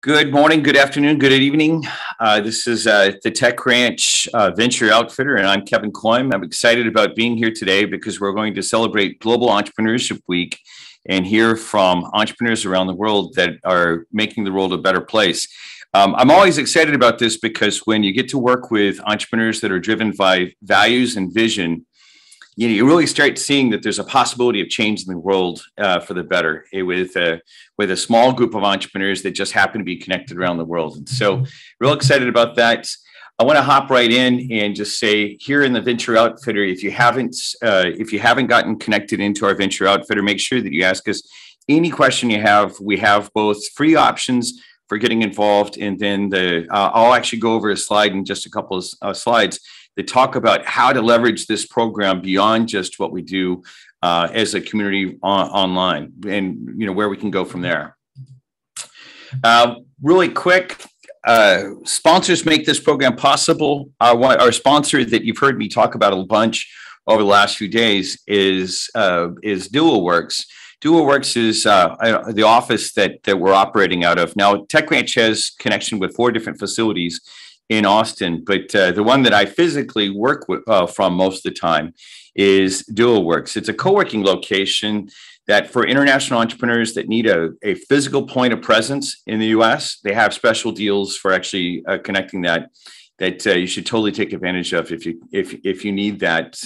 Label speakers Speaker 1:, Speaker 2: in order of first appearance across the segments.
Speaker 1: Good morning, good afternoon, good evening. This is the Tech Ranch Venture Outfitter, and I'm Kevin Koym. I'm excited about being here today because we're going to celebrate Global Entrepreneurship Week and hear from entrepreneurs around the world that are making the world a better place. I'm always excited about this because when you get to work with entrepreneurs that are driven by values and vision, you really start seeing that there's a possibility of changing the world for the better with a small group of entrepreneurs that just happen to be connected around the world. And so real excited about that. I want to hop right in and just say here in the Venture Outfitter, if you haven't gotten connected into our Venture Outfitter, make sure that you ask us any question you have. We have both free options for getting involved, and then I'll actually go over a slide in just a couple of slides that talk about how to leverage this program beyond just what we do as a community online, and where we can go from there. Really quick, sponsors make this program possible. Our sponsor that you've heard me talk about a bunch over the last few days is DualWorks. DualWorks is the office that we're operating out of. Now, Tech Ranch has connection with 4 different facilities in Austin, but the one that I physically work with from most of the time is DualWorks. It's a co-working location that for international entrepreneurs that need a physical point of presence in the US, they have special deals for actually connecting that you should totally take advantage of if you need that.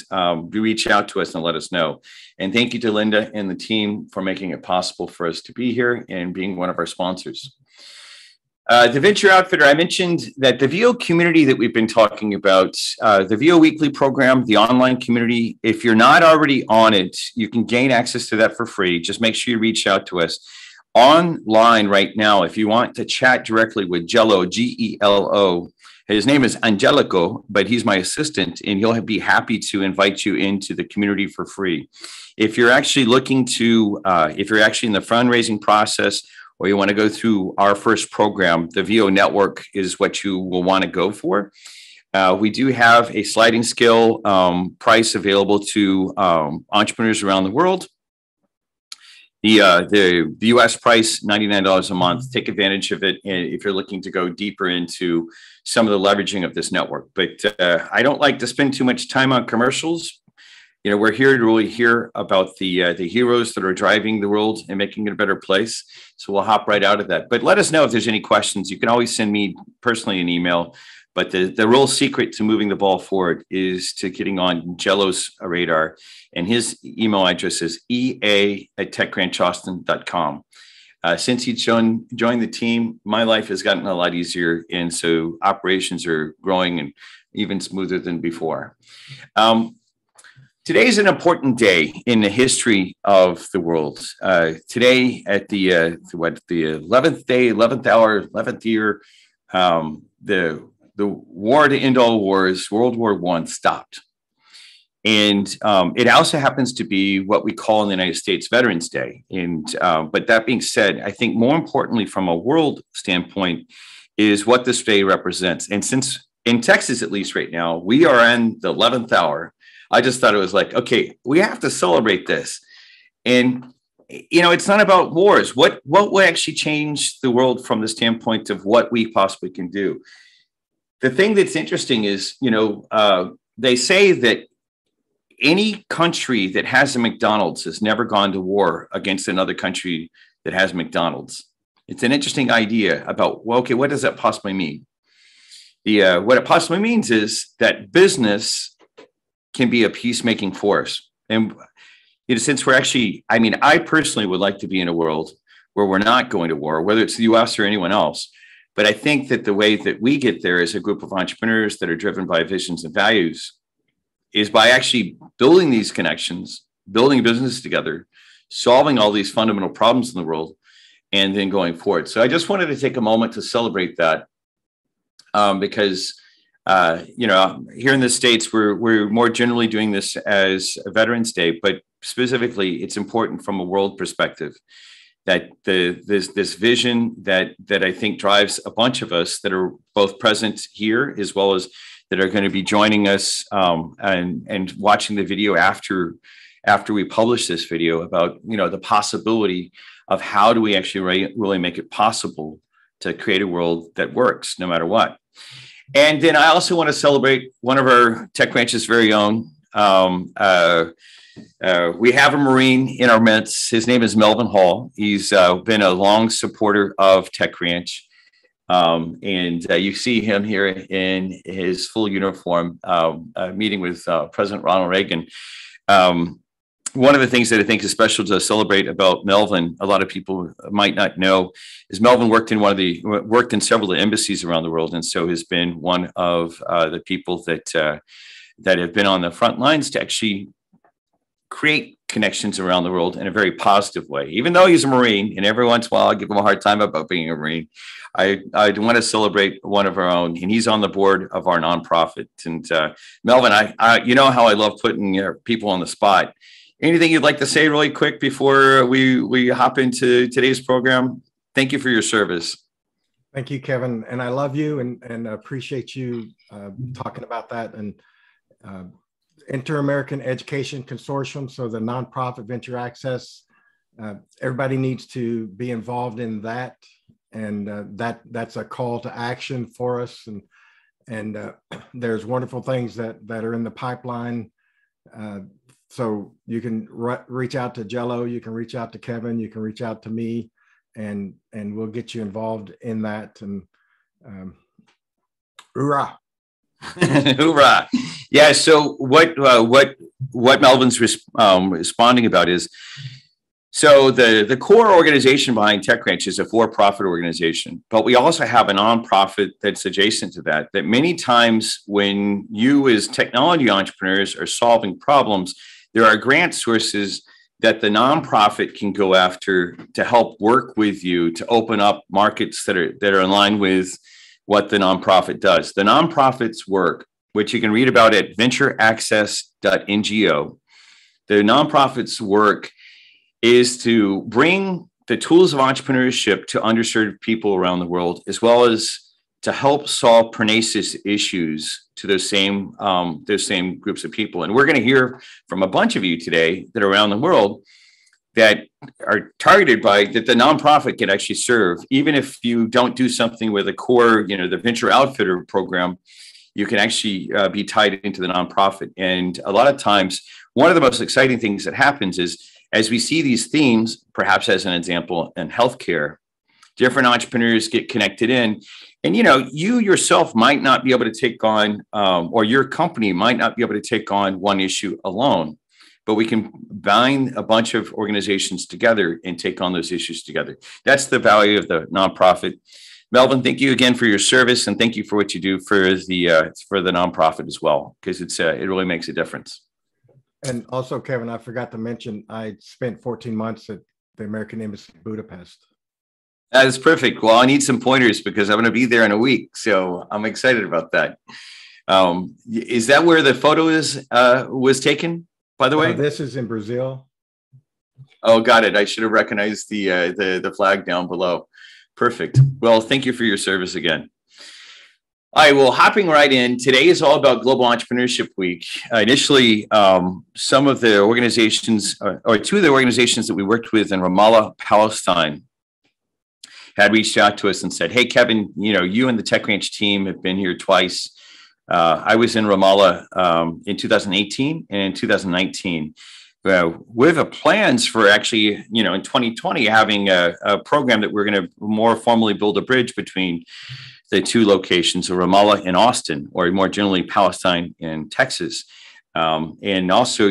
Speaker 1: Reach out to us and let us know. And thank you to Linda and the team for making it possible for us to be here and being one of our sponsors. The Venture Outfitter, I mentioned that the VO community that we've been talking about, the VO Weekly program, the online community, if you're not already on it, you can gain access to that for free. Just make sure you reach out to us. Online right now, if you want to chat directly with Gello, G-E-L-O, his name is Angelico, but he's my assistant, and he'll be happy to invite you into the community for free. If you're actually looking to, if you're actually in the fundraising process, or you want to go through our first program, the VO Network is what you will want to go for. We do have a sliding scale price available to entrepreneurs around the world. The US price, $99 a month. Take advantage of it if you're looking to go deeper into some of the leveraging of this network. But I don't like to spend too much time on commercials. We're here to really hear about the heroes that are driving the world and making it a better place. So we'll hop right out of that. But let us know if there's any questions. You can always send me personally an email. But the real secret to moving the ball forward is to getting on Gello's radar. And his email address is ea@techranchaustin.com. Since he joined the team, my life has gotten a lot easier. And so operations are growing and even smoother than before. Today is an important day in the history of the world. Today, at the 11th day, 11th hour, 11th year, the war to end all wars, World War I, stopped. And it also happens to be what we call in the United States Veterans Day. And but that being said, I think more importantly from a world standpoint is what this day represents. And since in Texas, at least right now, we are in the 11th hour, I just thought it was like, okay, we have to celebrate this. And, it's not about wars. What will actually change the world from the standpoint of what we possibly can do? The thing that's interesting is, they say that any country that has a McDonald's has never gone to war against another country that has McDonald's. It's an interesting idea about, well, okay, what does that possibly mean? What it possibly means is that business can be a peacemaking force. And since we're actually, I personally would like to be in a world where we're not going to war, whether it's the US or anyone else. But I think that the way that we get there as a group of entrepreneurs that are driven by visions and values is by actually building these connections, building a business together, solving all these fundamental problems in the world, and then going forward. So I just wanted to take a moment to celebrate that because here in the States, we're more generally doing this as a Veterans Day, but specifically, it's important from a world perspective that this vision that I think drives a bunch of us that are both present here as well as that are going to be joining us and watching the video after we publish this video about the possibility of how do we actually really make it possible to create a world that works no matter what. And then I also want to celebrate one of our TechCrunch's very own. We have a Marine in our midst. His name is Melvin Hall. He's been a long supporter of TechCrunch. And you see him here in his full uniform, meeting with President Ronald Reagan. One of the things that I think is special to celebrate about Melvin, a lot of people might not know, is Melvin worked in several of the embassies around the world, and so has been one of the people that have been on the front lines to actually create connections around the world in a very positive way. Even though he's a Marine, and every once in a while I give him a hard time about being a Marine, I want to celebrate one of our own, and he's on the board of our nonprofit. And Melvin, I you know how I love putting people on the spot. Anything you'd like to say really quick before we hop into today's program? Thank you for your service.
Speaker 2: Thank you, Kevin. And I love you and appreciate you talking about that. And Inter-American Education Consortium, so the nonprofit venture access, everybody needs to be involved in that. And that's a call to action for us. And there's wonderful things that are in the pipeline. So you can reach out to Jello, you can reach out to Kevin, you can reach out to me, and we'll get you involved in that. And hoorah!
Speaker 1: Hoorah! Yeah. So what Melvin's responding about is, so the core organization behind TechCrunch is a for-profit organization, but we also have a nonprofit that's adjacent to that. That many times when you as technology entrepreneurs are solving problems, there are grant sources that the nonprofit can go after to help work with you to open up markets that are in line with what the nonprofit does. The nonprofit's work, which you can read about at ventureaccess.ngo, the nonprofit's work is to bring the tools of entrepreneurship to underserved people around the world, as well as to help solve pernicious issues to those same groups of people. And we're going to hear from a bunch of you today that are around the world that are targeted by that the nonprofit can actually serve. Even if you don't do something with a core, the venture outfitter program, you can actually be tied into the nonprofit. And a lot of times, one of the most exciting things that happens is as we see these themes, perhaps as an example in healthcare, different entrepreneurs get connected in. And, you yourself might not be able to take on, or your company might not be able to take on one issue alone, but we can bind a bunch of organizations together and take on those issues together. That's the value of the nonprofit. Melvin, thank you again for your service, and thank you for what you do for the nonprofit as well, because it really makes a difference.
Speaker 2: And also, Kevin, I forgot to mention, I spent 14 months at the American Embassy in Budapest.
Speaker 1: That is perfect. Well, I need some pointers because I'm going to be there in a week. So I'm excited about that. Is that where the photo was taken, by the way?
Speaker 2: This is in Brazil.
Speaker 1: Oh, got it. I should have recognized the flag down below. Perfect. Well, thank you for your service again. All right, well, hopping right in, today is all about Global Entrepreneurship Week. Initially, some of the organizations, or two of the organizations that we worked with in Ramallah, Palestine, had reached out to us and said, hey, Kevin, you and the TechCrunch team have been here twice. I was in Ramallah in 2018 and in 2019. With plans for actually, in 2020, having a program that we're going to more formally build a bridge between the two locations of Ramallah and Austin, or more generally Palestine and Texas. And also,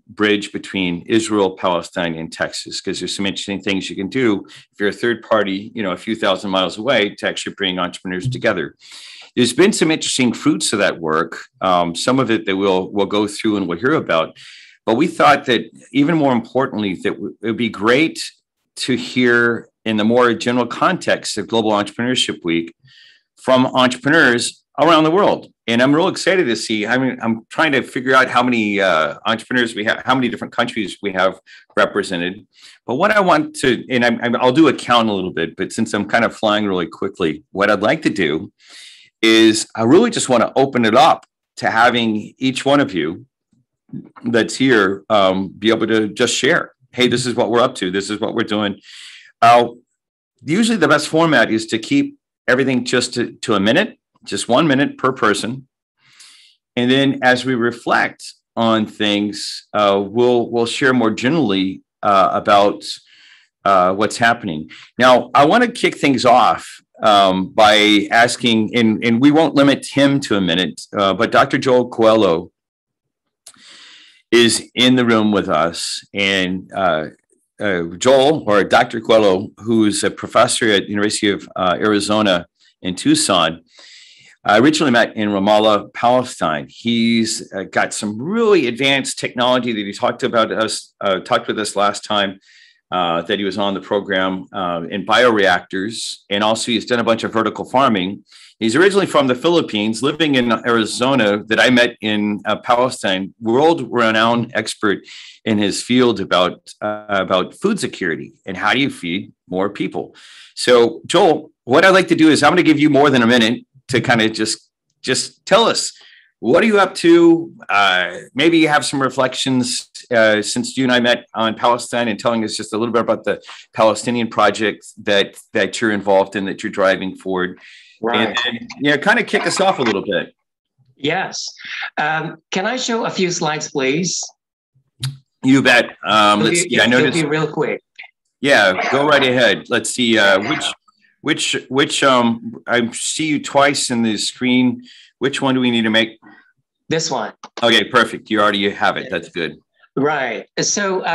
Speaker 1: bridge between Israel, Palestine, and Texas, because there's some interesting things you can do if you're a third party, a few thousand miles away, to actually bring entrepreneurs together. There's been some interesting fruits of that work. Some of it that we'll go through and we'll hear about. But we thought that even more importantly, that it would be great to hear in the more general context of Global Entrepreneurship Week from entrepreneurs around the world. And I'm real excited to see, I'm trying to figure out how many entrepreneurs we have, how many different countries we have represented. But what I want to, and I'll do a count a little bit, but since I'm kind of flying really quickly, what I'd like to do is I really just want to open it up to having each one of you that's here be able to just share. Hey, this is what we're up to. This is what we're doing. usually the best format is to keep everything just to a minute, just 1 minute per person. And then as we reflect on things, we'll share more generally about what's happening. Now, I want to kick things off by asking, and we won't limit him to a minute, but Dr. Joel Coelho is in the room with us. And Joel, or Dr. Coelho, who's a professor at the University of Arizona in Tucson, I originally met in Ramallah, Palestine. He's got some really advanced technology that he talked with us last time that he was on the program in bioreactors. And also he's done a bunch of vertical farming. He's originally from the Philippines, living in Arizona, that I met in Palestine, world-renowned expert in his field about food security and how do you feed more people. So Joel, what I'd like to do is I'm going to give you more than a minute to kind of just tell us, what are you up to? Maybe you have some reflections since you and I met on Palestine, and telling us just a little bit about the Palestinian project that you're involved in, that you're driving forward. Right. And then, kind of kick us off a little bit.
Speaker 3: Yes. Can I show a few slides, please?
Speaker 1: You bet. Let's see. I noticed.
Speaker 3: Be real quick.
Speaker 1: Yeah, go right ahead. Let's see. Which I see you twice in the screen. Which one do we need to make?
Speaker 3: This one.
Speaker 1: Okay, perfect. You already have it. That's good.
Speaker 3: Right. So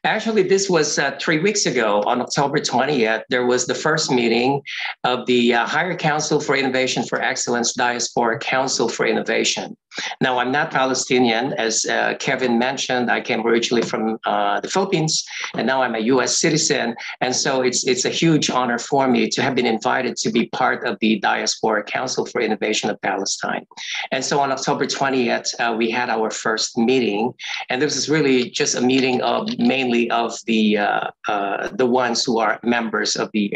Speaker 3: actually, this was 3 weeks ago on October 20th. There was the first meeting of the Higher Council for Innovation for Excellence Diaspora Council for Innovation. Now, I'm not Palestinian. As Kevin mentioned, I came originally from the Philippines, and now I'm a U.S. citizen. And so it's a huge honor for me to have been invited to be part of the Diaspora Council for Innovation of Palestine. And so on October 20th, we had our first meeting, and this is really just a meeting of mainly of the ones who are members of the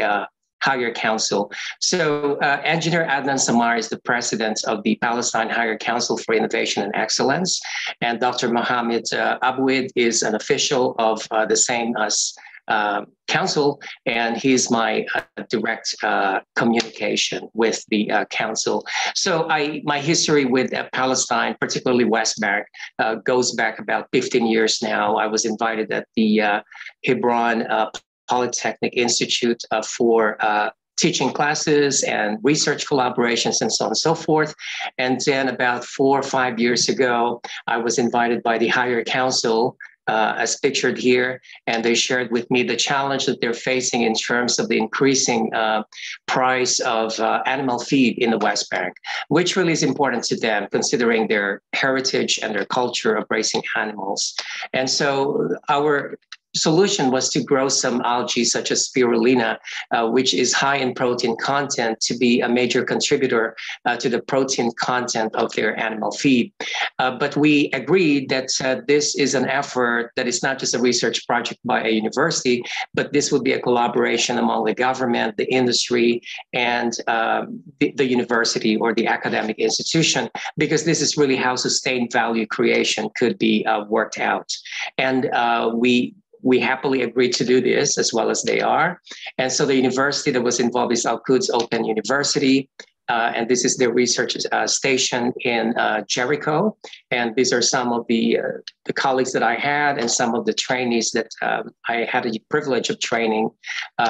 Speaker 3: Higher Council. So Engineer Adnan Samar is the president of the Palestine Higher Council for Innovation and Excellence. And Dr. Mohammed Abouid is an official of the same as council, and he's my direct communication with the council. So my history with Palestine, particularly West Bank, goes back about 15 years now. I was invited at the Hebron Polytechnic Institute for teaching classes and research collaborations and so on and so forth. And then about 4 or 5 years ago, I was invited by the Higher Council, as pictured here, and they shared with me the challenge that they're facing in terms of the increasing price of animal feed in the West Bank, which really is important to them considering their heritage and their culture of raising animals. And so our solution was to grow some algae such as spirulina, which is high in protein content, to be a major contributor to the protein content of their animal feed. But we agreed that this is an effort that is not just a research project by a university, but this would be a collaboration among the government, the industry, and the university or the academic institution, because this is really how sustained value creation could be worked out. And we happily agreed to do this, as well as they are. And so the university that was involved is Al-Quds Open University. And this is their research station in Jericho. And these are some of the colleagues that I had and some of the trainees that I had the privilege of training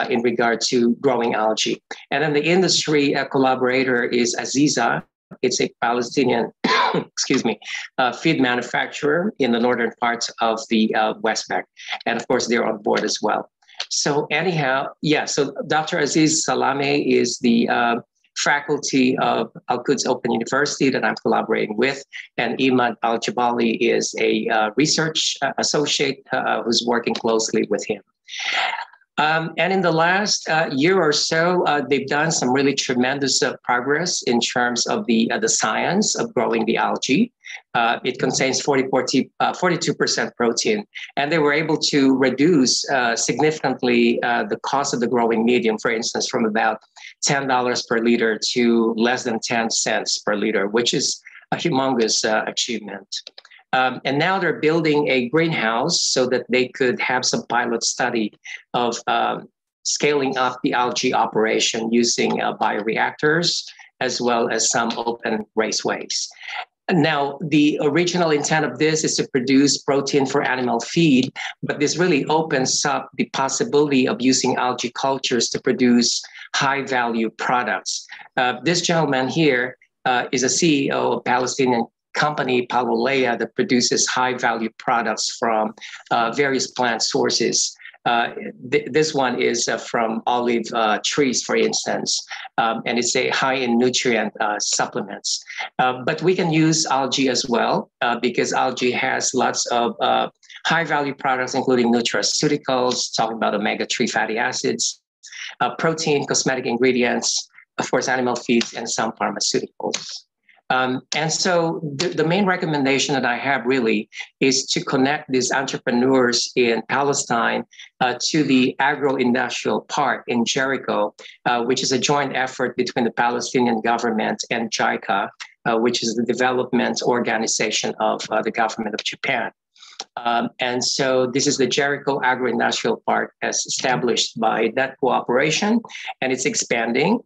Speaker 3: in regard to growing algae. And then the industry collaborator is Aziza. It's a Palestinian, feed manufacturer in the northern parts of the West Bank. And of course, they're on board as well. So anyhow, so Dr. Aziz Salame is the faculty of Al-Quds Open University that I'm collaborating with. And Imad Al-Jabali is a research associate who's working closely with him. And in the last year or so, they've done some really tremendous progress in terms of the science of growing the algae. It contains 42% protein, and they were able to reduce significantly the cost of the growing medium, for instance, from about $10 per liter to less than 10 cents per liter, which is a humongous achievement. And now they're building a greenhouse so that they could have some pilot study of scaling up the algae operation using bioreactors, as well as some open raceways. Now, the original intent of this is to produce protein for animal feed, but this really opens up the possibility of using algae cultures to produce high-value products. This gentleman here is a CEO of Palestinian company, Ramallah, that produces high-value products from various plant sources. This one is from olive trees, for instance, and it's a high in nutrient supplements. But we can use algae as well because algae has lots of high-value products, including nutraceuticals, talking about omega-3 fatty acids, protein, cosmetic ingredients, of course, animal feeds, and some pharmaceuticals. And so the main recommendation that I have really is to connect these entrepreneurs in Palestine to the agro-industrial park in Jericho, which is a joint effort between the Palestinian government and JICA, which is the development organization of the government of Japan. And so this is the Jericho Agro-Industrial Park as established by that cooperation, and it's expanding.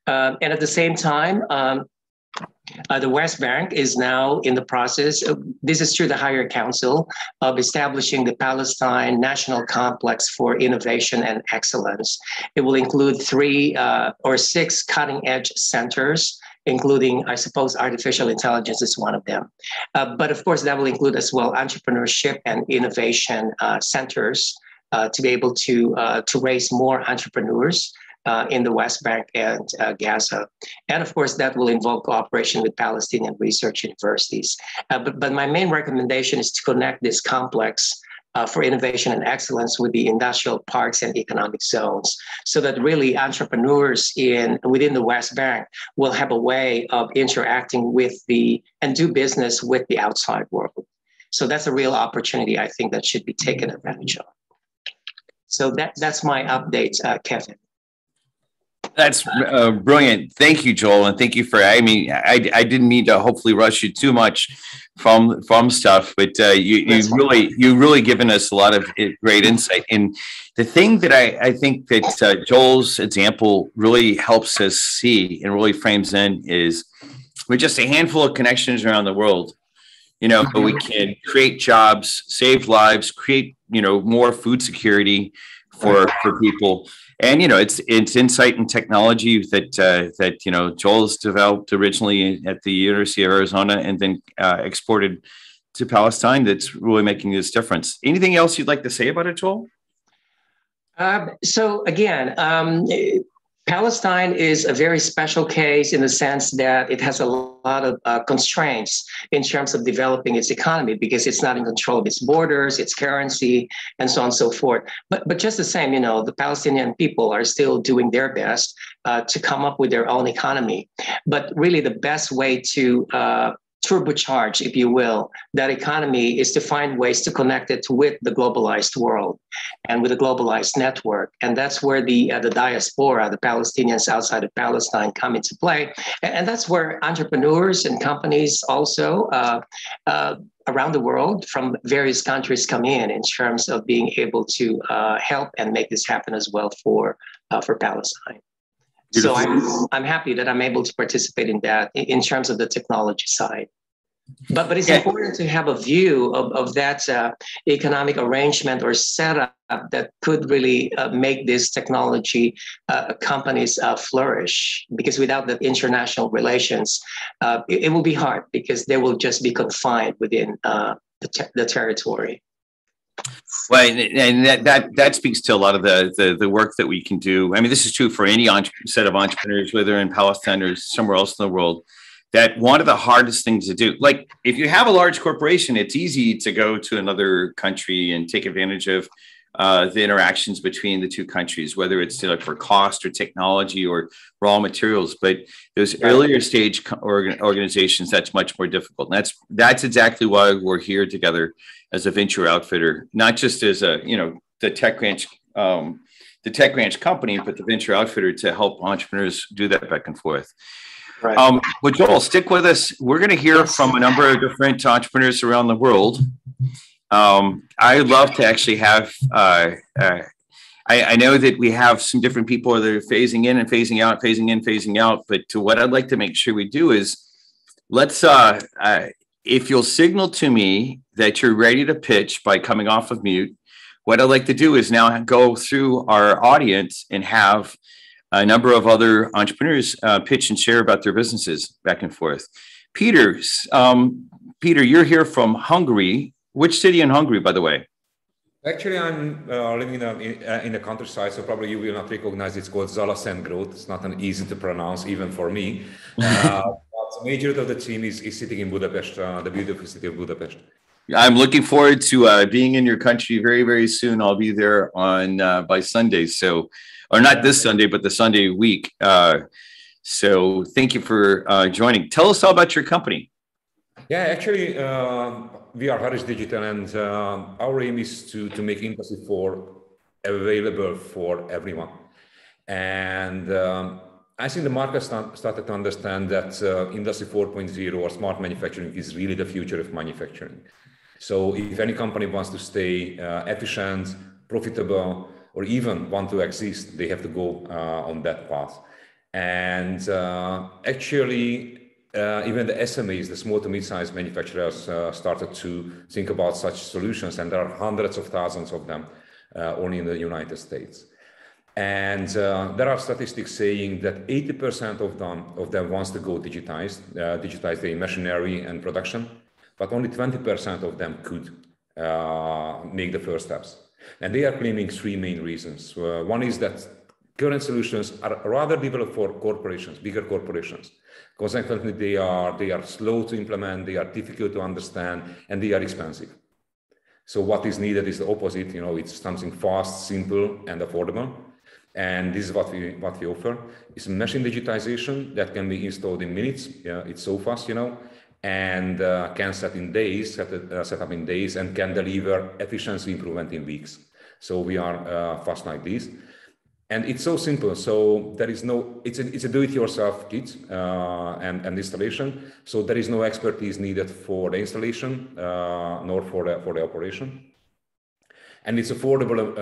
Speaker 3: And at the same time, the West Bank is now in the process, this is through the Higher Council, of establishing the Palestine National Complex for Innovation and Excellence. It will include 3 or 6 cutting-edge centers, including, I suppose, artificial intelligence is one of them. But of course, that will include as well entrepreneurship and innovation centers to be able to raise more entrepreneurs in the West Bank and Gaza. And of course, that will involve cooperation with Palestinian research universities. But my main recommendation is to connect this complex for innovation and excellence with the industrial parks and economic zones, so that really entrepreneurs within the West Bank will have a way of interacting with and do business with the outside world. So that's a real opportunity, I think, that should be taken advantage of. So that's my update, Kevin.
Speaker 1: That's brilliant. Thank you, Joel. And thank you for, I didn't mean to hopefully rush you too much from stuff, but you've really given us a lot of great insight. And the thing that I think that Joel's example really helps us see and really frames in is with just a handful of connections around the world, we can create jobs, save lives, create, more food security for people. And, it's insight and technology that Joel's developed originally at the University of Arizona and then exported to Palestine that's really making this difference. Anything else you'd like to say about it, Joel?
Speaker 3: So again, Palestine is a very special case in the sense that it has a lot of constraints in terms of developing its economy because it's not in control of its borders, its currency, and so on and so forth. But just the same, the Palestinian people are still doing their best to come up with their own economy. But really the best way to turbocharge, if you will, that economy is to find ways to connect it with the globalized world and with a globalized network. And that's where the diaspora, the Palestinians outside of Palestine, come into play. And that's where entrepreneurs and companies also around the world from various countries come in terms of being able to help and make this happen as well for Palestine. So I'm happy that I'm able to participate in that in terms of the technology side. But it's important to have a view of that economic arrangement or setup that could really make these technology companies flourish. Because without the international relations, it will be hard because they will just be confined within the territory.
Speaker 1: Well, and that speaks to a lot of the work that we can do. I mean, this is true for any set of entrepreneurs, whether in Palestine or somewhere else in the world, that one of the hardest things to do, like if you have a large corporation, it's easy to go to another country and take advantage of the interactions between the two countries, whether it's for cost or technology or raw materials. But those earlier stage organizations, that's much more difficult. And that's exactly why we're here together as a venture outfitter, not just as the Tech Ranch company, but the venture outfitter to help entrepreneurs do that back and forth. Right. But Joel, stick with us. We're going to hear from a number of different entrepreneurs around the world. I would love to actually have I know that we have some different people that are phasing in and phasing out, phasing in, phasing out. But what I'd like to make sure we do is let's, if you'll signal to me that you're ready to pitch by coming off of mute, what I'd like to do is now go through our audience and have a number of other entrepreneurs pitch and share about their businesses back and forth. Peter, you're here from Hungary. Which city in Hungary, by the way?
Speaker 4: Actually, I'm living in the countryside, so probably you will not recognize it's called Zalaszentgrod. It's not an easy to pronounce, even for me. But the majority of the team is sitting in Budapest, the beautiful city of Budapest.
Speaker 1: I'm looking forward to being in your country very, very soon. I'll be there on by Sunday, so, or not this Sunday, but the Sunday week. So thank you for joining. Tell us all about your company.
Speaker 4: Yeah, actually, we are Harris Digital, and our aim is to make Industry 4 available for everyone. And I think the market started to understand that Industry 4.0 or smart manufacturing is really the future of manufacturing. So if any company wants to stay efficient, profitable, or even want to exist, they have to go on that path. And actually, even the SMEs, the small to mid-sized manufacturers, started to think about such solutions, and there are hundreds of thousands of them only in the United States. And there are statistics saying that 80% of them wants to go digitize their machinery and production, but only 20% of them could make the first steps. And they are claiming three main reasons. One is that current solutions are rather developed for corporations, bigger corporations. Consequently, they are slow to implement, they are difficult to understand, and they are expensive. So what is needed is the opposite. It's something fast, simple, and affordable. And this is what we offer. It's machine digitization that can be installed in minutes. It's so fast, and can set up in days, and can deliver efficiency improvement in weeks. So we are fast like this. And it's so simple. So there is it's a do-it-yourself kit and installation. So there is no expertise needed for the installation nor for the operation. And it's affordable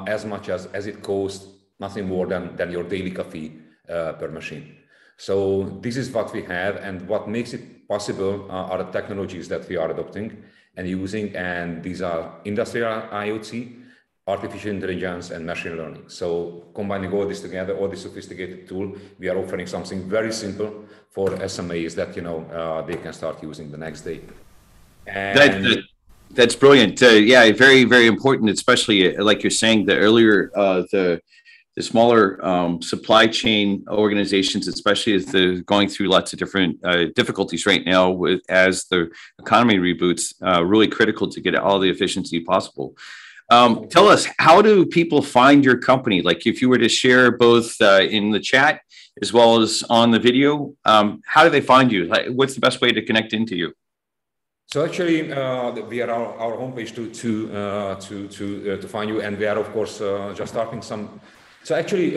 Speaker 4: as much as it costs nothing more than your daily coffee per machine. So this is what we have, and what makes it possible are the technologies that we are adopting and using. And these are industrial IoT, artificial intelligence, and machine learning. So combining all this together, all this sophisticated tool, we are offering something very simple for SMEs that they can start using the next day. And
Speaker 1: that's brilliant. Yeah, very, very important, especially like you're saying, the earlier the smaller supply chain organizations, especially as they're going through lots of different difficulties right now as the economy reboots, really critical to get all the efficiency possible. Tell us, how do people find your company? Like if you were to share both in the chat as well as on the video, how do they find you? What's the best way to connect into you?
Speaker 4: So actually, we are our homepage to find you, and we are of course just starting some. So actually,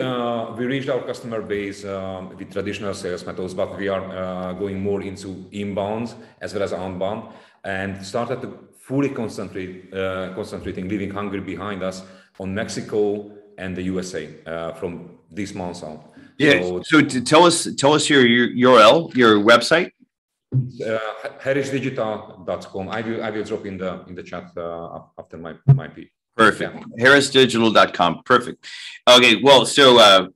Speaker 4: we reached our customer base with traditional sales methods, but we are going more into inbound as well as outbound, and started to fully concentrating, leaving Hungary behind us, on Mexico and the USA from this month on.
Speaker 1: Yeah. So to tell us your URL, your website.
Speaker 4: harrisdigital.com. I will drop in the chat after my piece.
Speaker 1: Perfect. Yeah. harrisdigital.com. Perfect. Okay. Well, so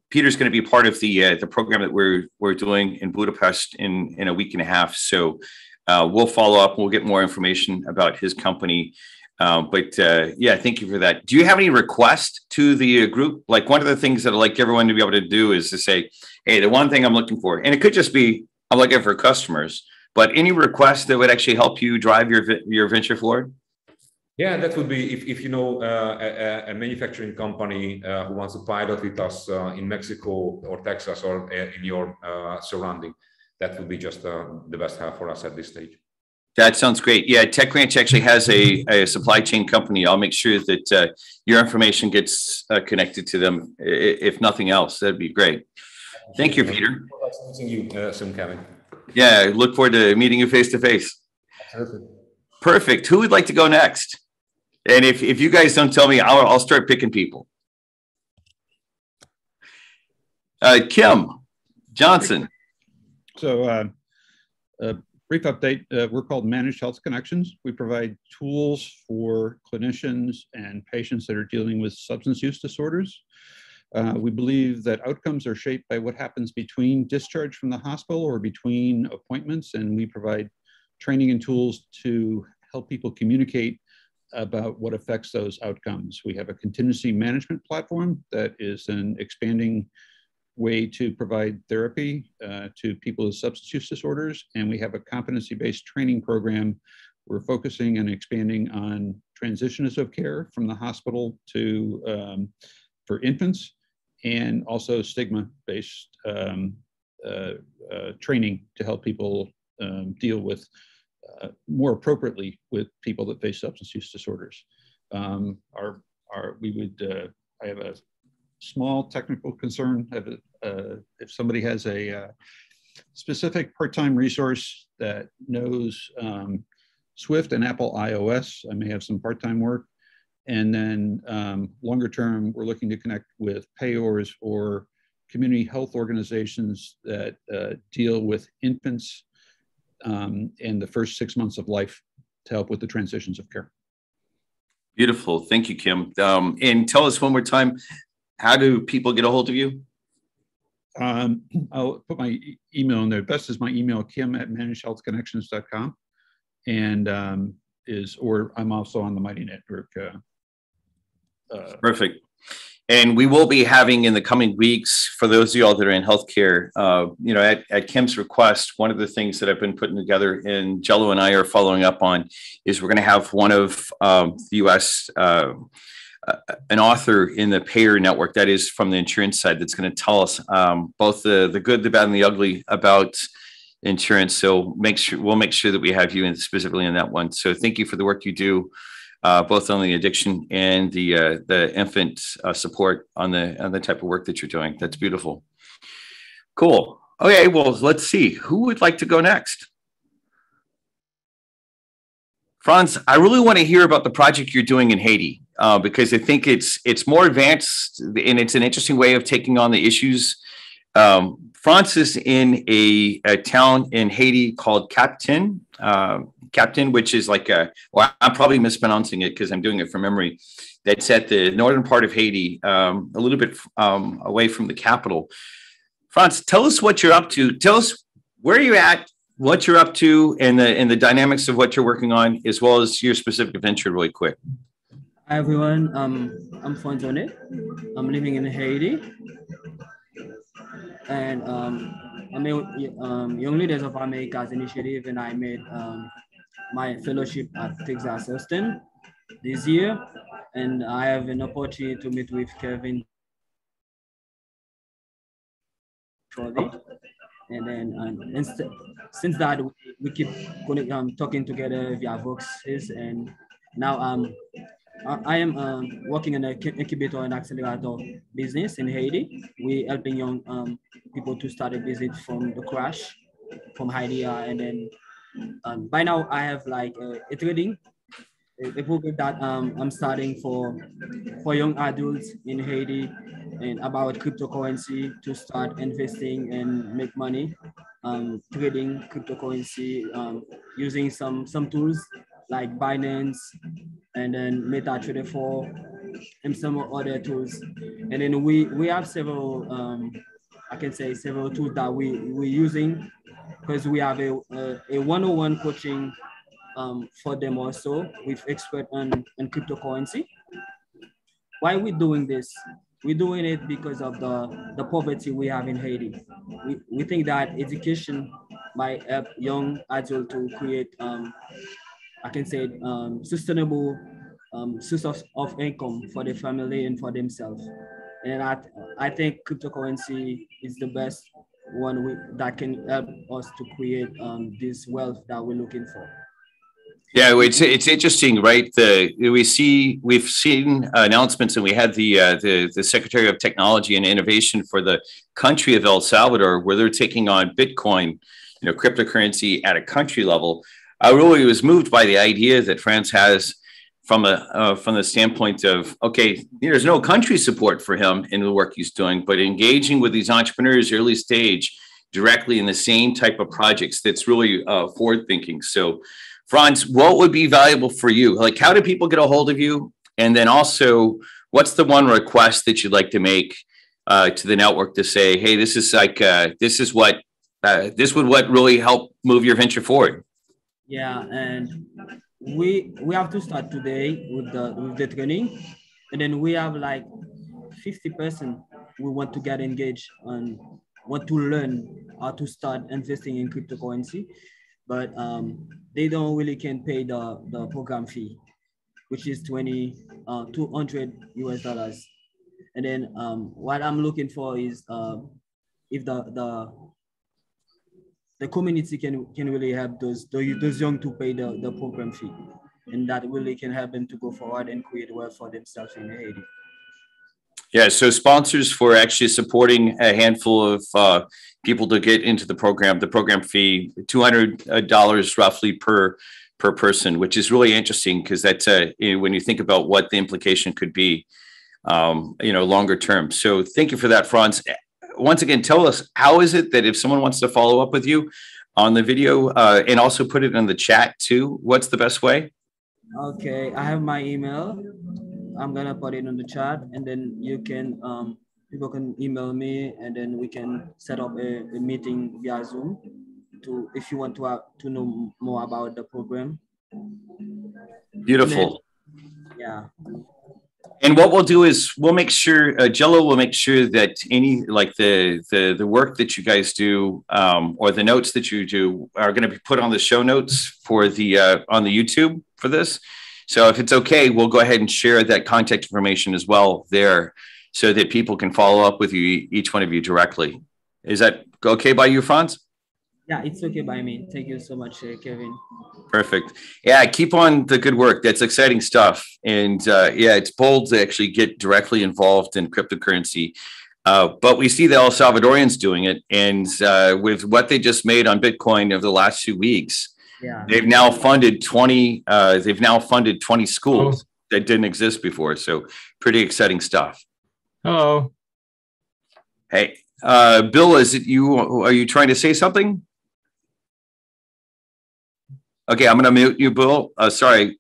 Speaker 1: Peter's going to be part of the program that we're doing in Budapest in a week and a half. So we'll follow up. We'll get more information about his company. But yeah, thank you for that. Do you have any requests to the group? Like one of the things that I'd like everyone to be able to do is to say, hey, the one thing I'm looking for, and it could just be, I'm looking for customers, but any requests that would actually help you drive your venture forward?
Speaker 4: Yeah, that would be if you know a manufacturing company who wants to pilot with us in Mexico or Texas or in your surrounding. That would be just the best help for us at this stage.
Speaker 1: That sounds great. Yeah, TechRanch actually has a supply chain company. I'll make sure that your information gets connected to them, if nothing else. That'd be great. Thank you, Peter.
Speaker 4: Meeting you soon, Kevin.
Speaker 1: Yeah, look forward to meeting you face to face.
Speaker 4: Absolutely.
Speaker 1: Perfect. Who would like to go next? And if you guys don't tell me, I'll start picking people. Kim Johnson.
Speaker 5: So a brief update, we're called Managed Health Connections. We provide tools for clinicians and patients that are dealing with substance use disorders. We believe that outcomes are shaped by what happens between discharge from the hospital or between appointments, and we provide training and tools to help people communicate about what affects those outcomes. We have a contingency management platform that is an expanding way to provide therapy to people with substance use disorders, and we have a competency-based training program. We're focusing and expanding on transitions of care from the hospital to for infants, and also stigma-based training to help people deal with more appropriately with people that face substance use disorders. I have a small technical concern. If somebody has a specific part-time resource that knows Swift and Apple iOS, I may have some part-time work. And then longer term, we're looking to connect with payors or community health organizations that deal with infants in the first 6 months of life to help with the transitions of care.
Speaker 1: Beautiful. Thank you, Kim. And tell us one more time, how do people get a hold of you?
Speaker 5: I'll put my email in there. Best is my email, kim@managedhealthconnections.com. And or I'm also on the Mighty Network.
Speaker 1: Perfect. And we will be having in the coming weeks, for those of y'all that are in healthcare, at Kim's request, one of the things that I've been putting together and Jello and I are following up on is we're going to have one of the U.S., an author in the payer network that is from the insurance side that's going to tell us both the good, the bad, and the ugly about insurance. So we'll make sure that we have you in specifically in that one. So thank you for the work you do, both on the addiction and the infant support on the type of work that you're doing. That's beautiful. Cool. Okay, well, let's see. Who would like to go next? Franz, I really want to hear about the project you're doing in Haiti, because I think it's more advanced and it's an interesting way of taking on the issues. France is in a town in Haiti called Captain, which is like I'm probably mispronouncing it because I'm doing it from memory. That's at the northern part of Haiti, a little bit away from the capital. France, tell us what you're up to. Tell us where you're at, what you're up to, and the dynamics of what you're working on, as well as your specific venture really quick.
Speaker 6: Hi, everyone. I'm Fonzone. I'm living in Haiti. And I'm a Young Leaders of America's initiative, and I made my fellowship at Texas Austin this year. And I have an opportunity to meet with Kevin shortly. And then since that, we keep talking together via Voxes. And now I am working in an incubator and accelerator business in Haiti. We're helping young people to start a business from the crash, from idea. And then by now I have like a trading, a program that I'm starting for young adults in Haiti, and about cryptocurrency to start investing and make money, trading cryptocurrency using some tools like Binance, and then MetaTrader 4, and some other tools. And then we have several, I can say several tools that we're using, because we have a one-on-one coaching for them also with expert on cryptocurrency. Why are we doing this? We're doing it because of the poverty we have in Haiti. We think that education might help young adults to create I can say sustainable source of income for the family and for themselves. And I think cryptocurrency is the best one that can help us to create this wealth that we're looking for.
Speaker 1: Yeah, it's interesting, right? We've seen announcements, and we had the Secretary of Technology and Innovation for the country of El Salvador, where they're taking on Bitcoin, cryptocurrency at a country level. I really was moved by the idea that France has from the standpoint of, okay, there's no country support for him in the work he's doing, but engaging with these entrepreneurs early stage directly in the same type of projects, that's really forward thinking. So Franz, what would be valuable for you? Like, how do people get a hold of you? And then also, what's the one request that you'd like to make to the network to say, hey, this is like, this would what really help move your venture forward?
Speaker 6: Yeah, and we have to start today with the training, and then we have like 50% we want to get engaged and want to learn how to start investing in cryptocurrency, but they don't really can pay the program fee, which is 200 US dollars. And then what I'm looking for is if the community can really help those young to pay the program fee, and that really can help them to go forward and create wealth for themselves in Haiti.
Speaker 1: Yeah, so sponsors for actually supporting a handful of people to get into the program fee, $200 roughly per person, which is really interesting because that's when you think about what the implication could be, longer term. So thank you for that, Franz. Once again, tell us, how is it that if someone wants to follow up with you on the video and also put it in the chat too, what's the best way?
Speaker 6: Okay, I have my email. I'm gonna put it in the chat, and then you can people can email me, and then we can set up a meeting via Zoom if you want to know more about the program.
Speaker 1: Beautiful.
Speaker 6: Then, yeah.
Speaker 1: And what we'll do is we'll make sure Jello will make sure that any like the work that you guys do or the notes that you do are going to be put on the show notes for the on the YouTube for this. So if it's okay, we'll go ahead and share that contact information as well there, so that people can follow up with you, each one of you directly. Is that okay by you, Franz?
Speaker 6: Yeah, it's okay by me. Thank you so much, Kevin.
Speaker 1: Perfect. Yeah, keep on the good work. That's exciting stuff. And yeah, it's bold to actually get directly involved in cryptocurrency. But we see the El Salvadorians doing it. And with what they just made on Bitcoin over the last 2 weeks,
Speaker 6: yeah,
Speaker 1: they've now funded 20 schools that didn't exist before. So pretty exciting stuff.
Speaker 7: Hello.
Speaker 1: Hey, Bill, is it you? Are you trying to say something? Okay, I'm going to mute you, Bill. Sorry.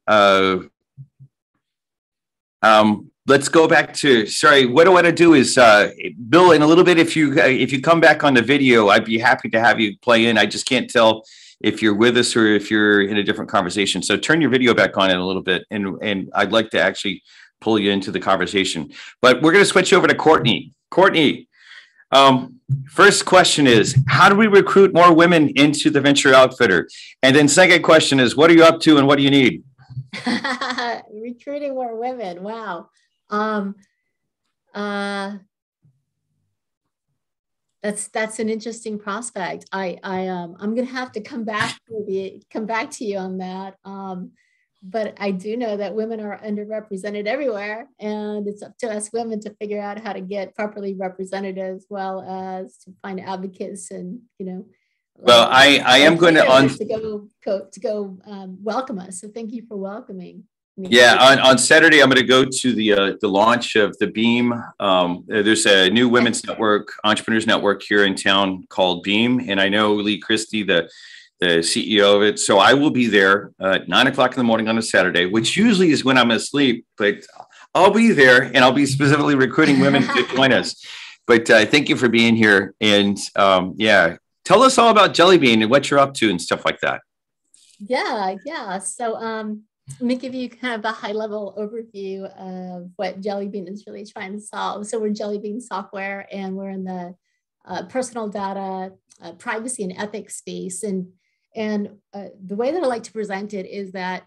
Speaker 1: Let's go back to, sorry, what I want to do is, Bill, in a little bit, if you come back on the video, I'd be happy to have you play in. I just can't tell if you're with us or if you're in a different conversation. So turn your video back on in a little bit, and I'd like to actually pull you into the conversation. But we're going to switch over to Courtney. Courtney, first question is, how do we recruit more women into the venture outfitter? And then second question is, what are you up to and what do you need?
Speaker 8: Recruiting more women. Wow. That's an interesting prospect. I'm gonna have to come back to you on that. But I do know that women are underrepresented everywhere, and it's up to us women to figure out how to get properly represented, as well as to find advocates and,
Speaker 1: well, I am going to
Speaker 8: go welcome us. So thank you for welcoming me.
Speaker 1: Yeah, on Saturday, I'm going to go to the launch of the Beam. There's a new women's network, entrepreneurs network here in town called Beam. And I know Lee Christie, the CEO of it. So I will be there at 9 o'clock in the morning on a Saturday, which usually is when I'm asleep, but I'll be there and I'll be specifically recruiting women to join us. But thank you for being here. And yeah, tell us all about Jelly Bean and what you're up to and stuff like that.
Speaker 8: Yeah. So let me give you kind of a high level overview of what Jelly Bean is really trying to solve. So we're Jelly Bean Software, and we're in the personal data, privacy and ethics space. And the way that I like to present it is that,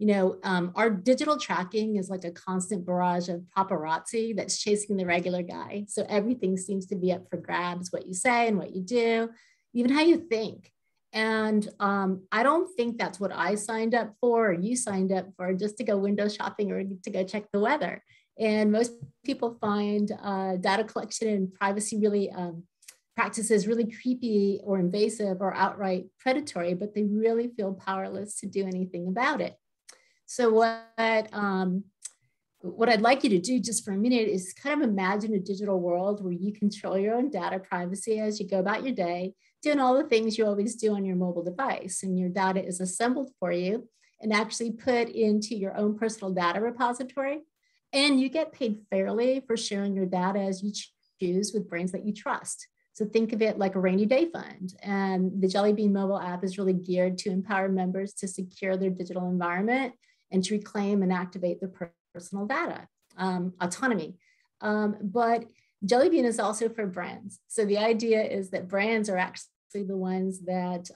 Speaker 8: our digital tracking is like a constant barrage of paparazzi that's chasing the regular guy. So everything seems to be up for grabs, what you say and what you do, even how you think. And I don't think that's what I signed up for, or you signed up for, just to go window shopping or to go check the weather. And most people find data collection and privacy really practices really creepy or invasive or outright predatory, but they really feel powerless to do anything about it. So what I'd like you to do just for a minute is kind of imagine a digital world where you control your own data privacy as you go about your day, doing all the things you always do on your mobile device, and your data is assembled for you and actually put into your own personal data repository. And you get paid fairly for sharing your data as you choose with brands that you trust. So think of it like a rainy day fund. And the Jelly Bean mobile app is really geared to empower members to secure their digital environment and to reclaim and activate their personal data, autonomy. But Jelly Bean is also for brands. So the idea is that brands are actually the ones that,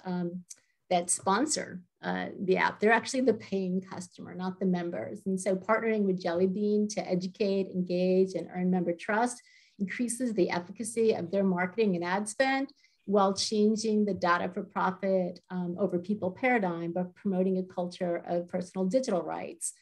Speaker 8: that sponsor the app. They're actually the paying customer, not the members. And so partnering with Jelly Bean to educate, engage, and earn member trust increases the efficacy of their marketing and ad spend while changing the data for profit over people paradigm by promoting a culture of personal digital rights.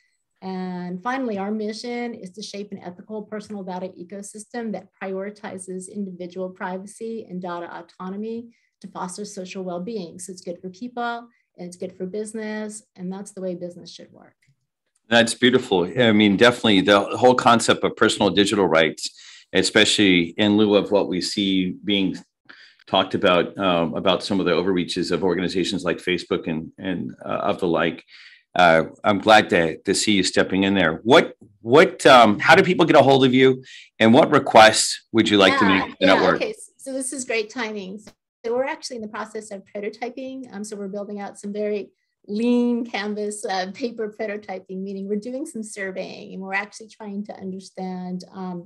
Speaker 8: And finally, our mission is to shape an ethical personal data ecosystem that prioritizes individual privacy and data autonomy to foster social well-being. So it's good for people and it's good for business, and that's the way business should work.
Speaker 1: That's beautiful. I mean, definitely the whole concept of personal digital rights, especially in lieu of what we see being talked about some of the overreaches of organizations like Facebook and of the like. I'm glad to see you stepping in there. How do people get a hold of you, and what requests would you like to make to the network?
Speaker 8: Okay, so this is great timing. So we're actually in the process of prototyping. So we're building out some very lean canvas paper prototyping, meaning we're doing some surveying, and we're actually trying to understand how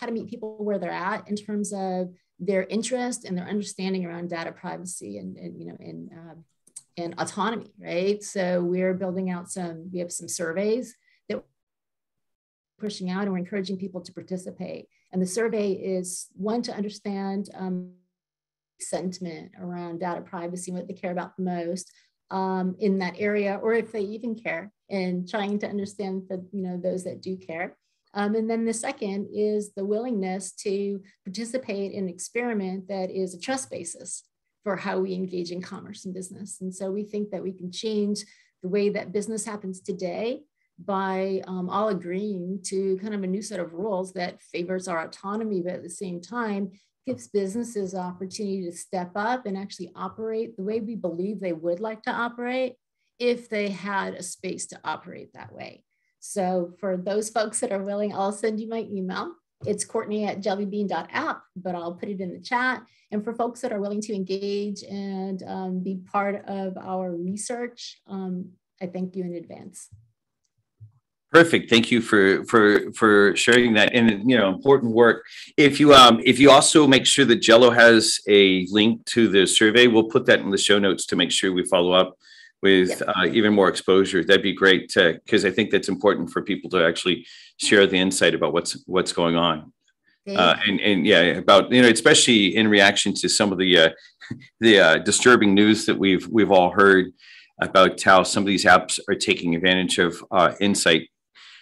Speaker 8: to meet people where they're at in terms of their interest and their understanding around data privacy and autonomy, right? So we're building out we have some surveys that we're pushing out, and we're encouraging people to participate. And the survey is one to understand sentiment around data privacy and what they care about the most in that area, or if they even care, and trying to understand those that do care. And then the second is the willingness to participate in an experiment that is a trust basis for how we engage in commerce and business. And so we think that we can change the way that business happens today by all agreeing to kind of a new set of rules that favors our autonomy, but at the same time gives businesses the opportunity to step up and actually operate the way we believe they would like to operate if they had a space to operate that way. So for those folks that are willing, I'll send you my email. It's Courtney@jellybean.app, but I'll put it in the chat. And for folks that are willing to engage and be part of our research, I thank you in advance.
Speaker 1: Perfect. Thank you for sharing that, and important work. If you also make sure that Jello has a link to the survey, we'll put that in the show notes to make sure we follow up with even more exposure. That'd be great, because I think that's important for people to actually share the insight about what's going on. About especially in reaction to some of the disturbing news that we've all heard about how some of these apps are taking advantage of insight.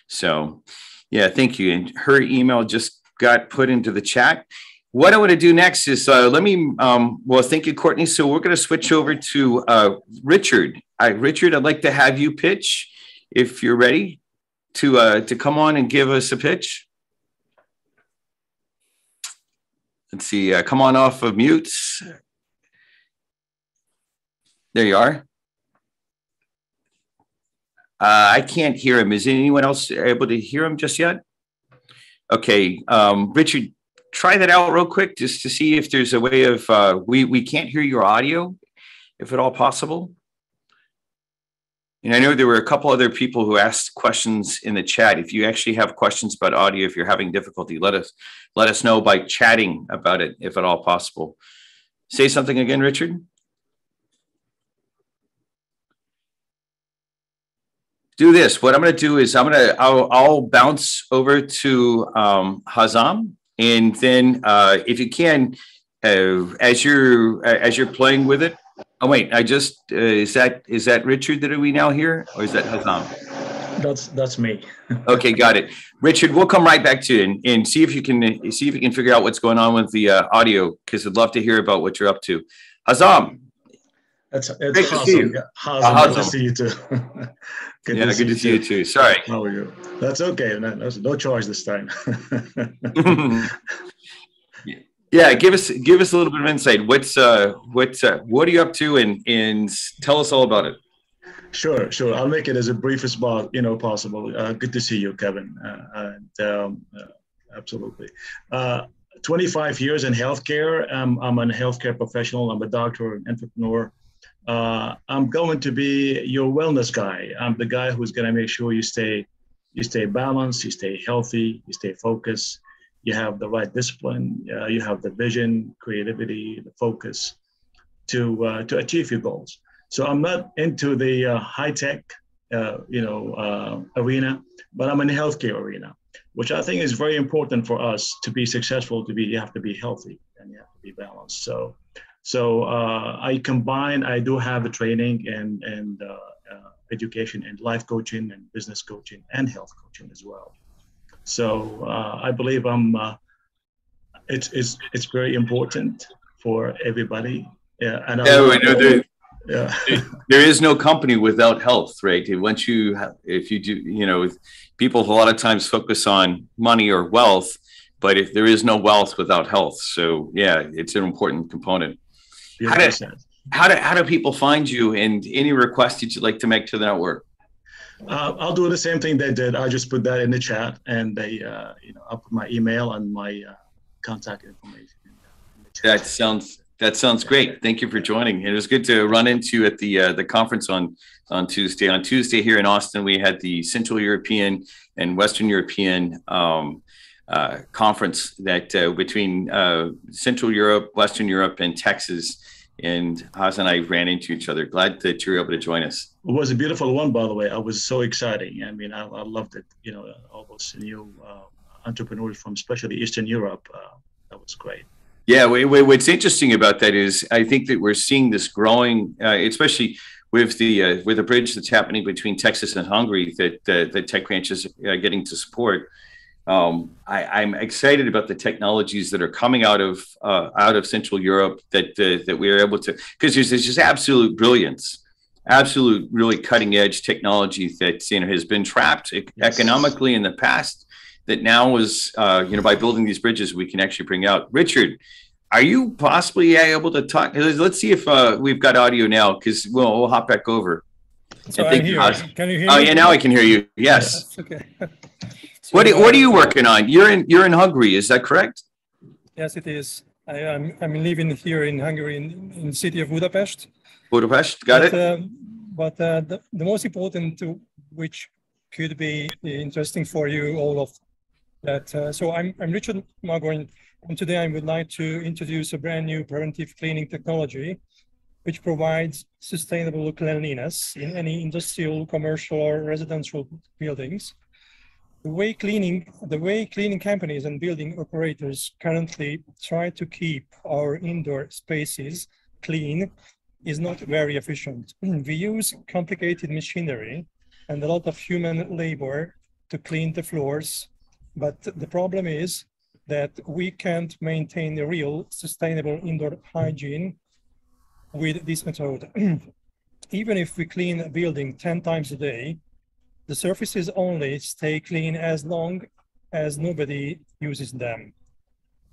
Speaker 1: So thank you. And her email just got put into the chat. What I want to do next is thank you, Courtney. So we're going to switch over to Richard. Richard, I'd like to have you pitch if you're ready to come on and give us a pitch. Let's see, come on off of mute. There you are. I can't hear him. Is anyone else able to hear him just yet? Okay, Richard, try that out real quick just to see if there's a way of, we can't hear your audio, if at all possible. And I know there were a couple other people who asked questions in the chat. If you actually have questions about audio, if you're having difficulty, let us know by chatting about it, if at all possible. Say something again, Richard. Do this. What I'm going to do is I'll bounce over to Hazam, and then if you can, as you're playing with it. Oh wait, is that Richard that we now hear, or is that Hazam?
Speaker 7: That's me.
Speaker 1: Okay, got it. Richard, we'll come right back to you and see if you can figure out what's going on with the audio, because I'd love to hear about what you're up to. Hazam.
Speaker 7: It's
Speaker 1: Great to see
Speaker 7: awesome.
Speaker 1: you.
Speaker 7: Yeah, awesome. Good to
Speaker 1: Awesome.
Speaker 7: see you too.
Speaker 1: Yeah, good to see you too. Sorry.
Speaker 7: How are you? That's okay. No charge this time.
Speaker 1: Yeah, give us a little bit of insight. What are you up to, and tell us all about it.
Speaker 7: Sure. I'll make it as brief as possible. Good to see you, Kevin. Absolutely. 25 years in healthcare. I'm a healthcare professional. I'm a doctor, an entrepreneur. I'm going to be your wellness guy. I'm the guy who's going to make sure you stay balanced, you stay healthy, you stay focused, you have the right discipline, you have the vision, creativity, the focus to achieve your goals. So I'm not into the high tech, arena, but I'm in the healthcare arena, which I think is very important for us to be successful. You have to be healthy and you have to be balanced. So I do have the training and education and life coaching and business coaching and health coaching as well. So I believe it's very important for everybody. Yeah, and
Speaker 1: there is no company without health, right? If you do, people a lot of times focus on money or wealth, but if there is no wealth without health, so yeah, it's an important component. How do people find you, and any requests that you'd like to make to the network?
Speaker 7: I'll do the same thing they did. I just put that in the chat, and I'll put my email and my contact information in the chat.
Speaker 1: That sounds great. Thank you for joining. It was good to run into you at the conference on Tuesday. On Tuesday here in Austin, we had the Central European and Western European conference that between Central Europe, Western Europe, and Texas. And Haas and I ran into each other. Glad that you were able to join us.
Speaker 7: It was a beautiful one, by the way. It was so exciting. I mean, I loved it. All those new entrepreneurs from especially Eastern Europe. That was great.
Speaker 1: Yeah, what's interesting about that is I think that we're seeing this growing, especially with the bridge that's happening between Texas and Hungary that the Tech Ranch is getting to support. I'm excited about the technologies that are coming out of Central Europe that we are able to, because there's just absolute brilliance, absolute really cutting edge technology that has been trapped economically in the past. That now is, by building these bridges, we can actually bring out. Richard, are you possibly able to talk? Let's see if we've got audio now, because we'll hop back over.
Speaker 9: So I'm here. Can you hear me?
Speaker 1: Oh, yeah, now I can hear you. Yes.
Speaker 9: Okay.
Speaker 1: So, what are you working on? You're in Hungary, is that correct?
Speaker 9: Yes, it is. I'm living here in Hungary, in the city of Budapest.
Speaker 1: Budapest, got it.
Speaker 9: But the most important, which could be interesting for you all of that. So I'm Richard Magorn, and today I would like to introduce a brand new preventive cleaning technology, which provides sustainable cleanliness in any industrial, commercial, or residential buildings. The way cleaning companies and building operators currently try to keep our indoor spaces clean is not very efficient. We use complicated machinery and a lot of human labor to clean the floors, but the problem is that we can't maintain a real sustainable indoor hygiene with this method. Even if we clean a building 10 times a day, the surfaces only stay clean as long as nobody uses them.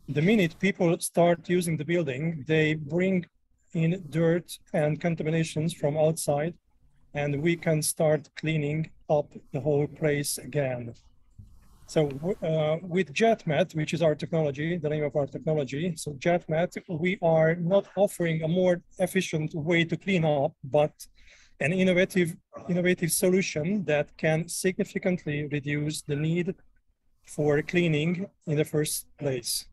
Speaker 9: The minute people start using the building, they bring in dirt and contaminations from outside, and we can start cleaning up the whole place again. So with JetMat, which is our technology, the name of our technology, so JetMat, we are not offering a more efficient way to clean up, but an innovative solution that can significantly reduce the need for cleaning in the first place.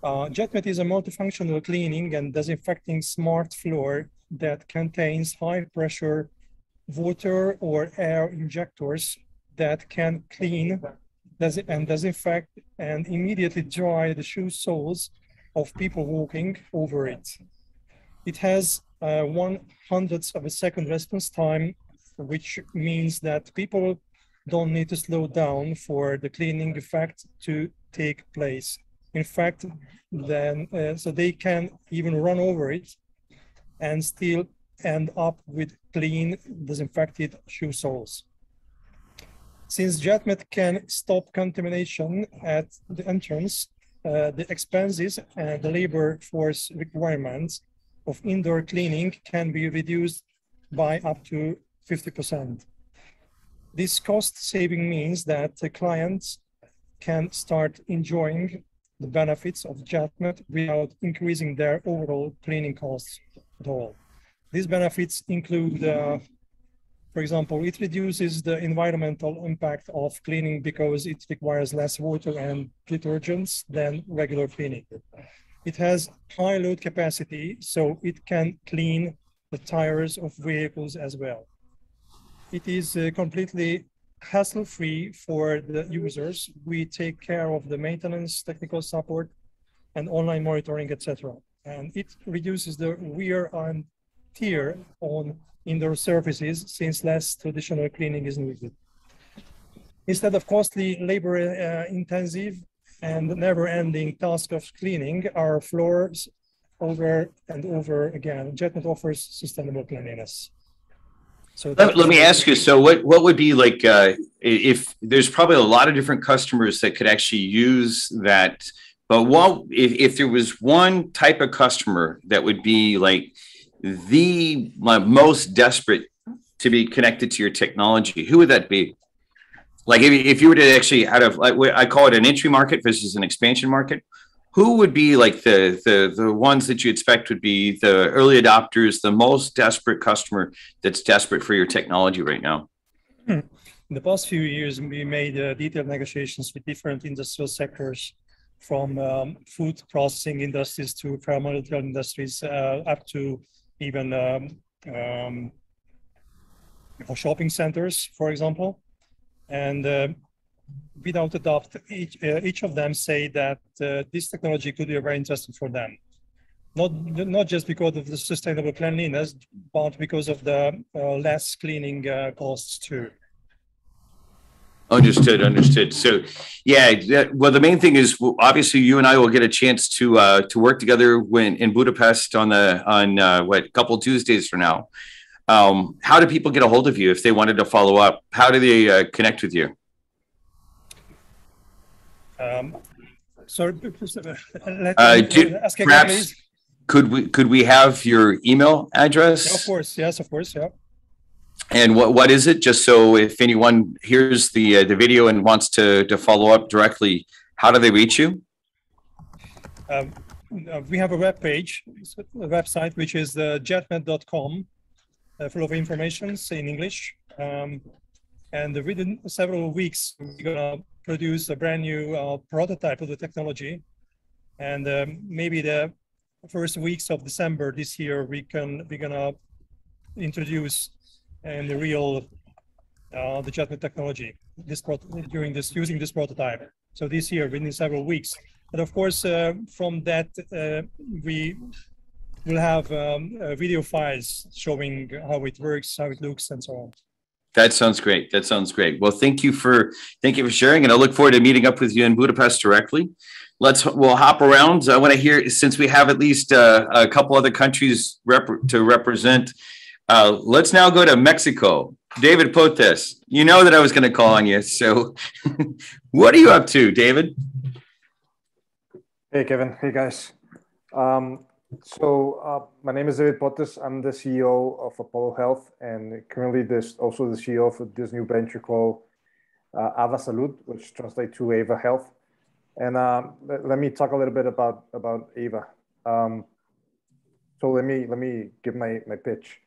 Speaker 9: JetMat is a multifunctional cleaning and disinfecting smart floor that contains high pressure water or air injectors that can clean and disinfect and immediately dry the shoe soles of people walking over it. It has 1/100th of a second response time, which means that people don't need to slow down for the cleaning effect to take place. In fact, then so they can even run over it and still end up with clean, disinfected shoe soles. Since JetMed can stop contamination at the entrance, the expenses and the labor force requirements of indoor cleaning can be reduced by up to 50%. This cost saving means that the clients can start enjoying the benefits of JetMed without increasing their overall cleaning costs at all. These benefits include, for example, it reduces the environmental impact of cleaning because it requires less water and detergents than regular cleaning. It has high load capacity, so it can clean the tires of vehicles as well. It is completely hassle-free for the users. We take care of the maintenance, technical support, and online monitoring, etc. And it reduces the wear and tear on indoor surfaces since less traditional cleaning is needed. Instead of costly, labor-intensive and never-ending task of cleaning our floors over and over again, JetMed offers sustainable cleanliness. So
Speaker 1: let me ask you, so what would be like, if there's probably a lot of different customers that could actually use that, but what, if there was one type of customer that would be like the most desperate to be connected to your technology, who would that be? Like if you were to actually, out of, like, I call it an entry market versus an expansion market, who would be like the ones that you expect would be the early adopters, the most desperate customer that's desperate for your technology right now?
Speaker 9: In the past few years, we made detailed negotiations with different industrial sectors, from food processing industries to pharmaceutical industries, up to even shopping centers, for example. And without a doubt, each of them say that this technology could be very interesting for them. Not just because of the sustainable cleanliness, but because of the less cleaning costs too.
Speaker 1: Understood. So, yeah, well, the main thing is, obviously, you and I will get a chance to work together when in Budapest on a couple of Tuesdays from now. How do people get a hold of you if they wanted to follow up? How do they connect with you? Perhaps could we have your email address?
Speaker 9: Yeah, of course, yes, of course, yeah.
Speaker 1: And what is it? Just so if anyone hears the video and wants to follow up directly, how do they reach you?
Speaker 9: We have a website, which is jetmed.com, full of information in English. And within several weeks, we're gonna produce a brand new prototype of the technology. And maybe the first weeks of December this year, we're gonna introduce and the real the JetMed technology using this prototype. So this year, within several weeks. But of course, from that, we will have video files showing how it works, how it looks, and so on.
Speaker 1: That sounds great. Well, thank you for sharing, and I look forward to meeting up with you in Budapest directly. We'll hop around. I want to hear, since we have at least a couple other countries to represent. Let's now go to Mexico. David Potes, you know that I was going to call on you. So what are you up to, David?
Speaker 10: Hey, Kevin. Hey, guys. My name is David Potes. I'm the CEO of Apollo Health, and currently also the CEO of this new venture called Ava Salud, which translates to Ava Health. And let me talk a little bit about Ava. So let me give my pitch.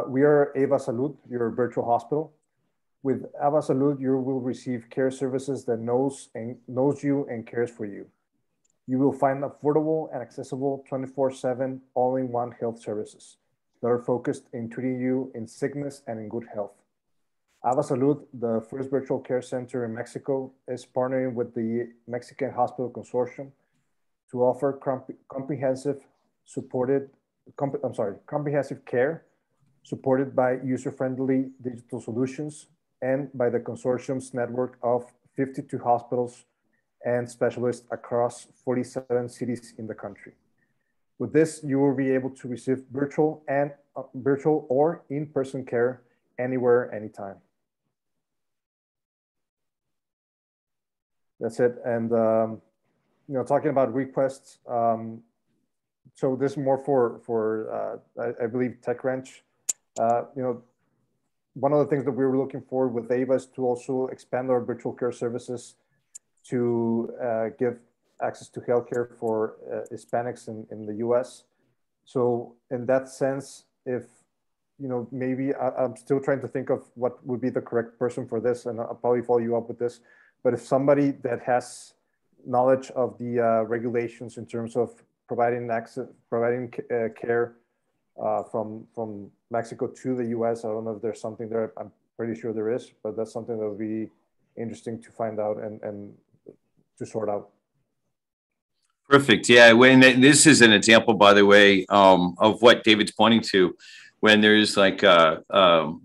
Speaker 10: We are Ava Salud, your virtual hospital. With Ava Salud, you will receive care services that knows you and cares for you. You will find affordable and accessible 24/7 all-in-one health services that are focused in treating you in sickness and in good health. Ava Salud, the first virtual care center in Mexico, is partnering with the Mexican Hospital Consortium to offer comprehensive care supported by user-friendly digital solutions and by the consortium's network of 52 hospitals and specialists across 47 cities in the country. With this, you will be able to receive virtual or in-person care anywhere, anytime. That's it. And talking about requests, so this is more for I believe TechWrench. One of the things that we were looking for with AVA is to also expand our virtual care services to give access to healthcare for Hispanics in the US. So in that sense, if, maybe I'm still trying to think of what would be the correct person for this, and I'll probably follow you up with this, but if somebody that has knowledge of the regulations in terms of providing care from Mexico to the US, I don't know if there's something there, I'm pretty sure there is, but that's something that would be interesting to find out and to sort out.
Speaker 1: Perfect. Yeah. When this is an example, by the way, of what David's pointing to, when there's like an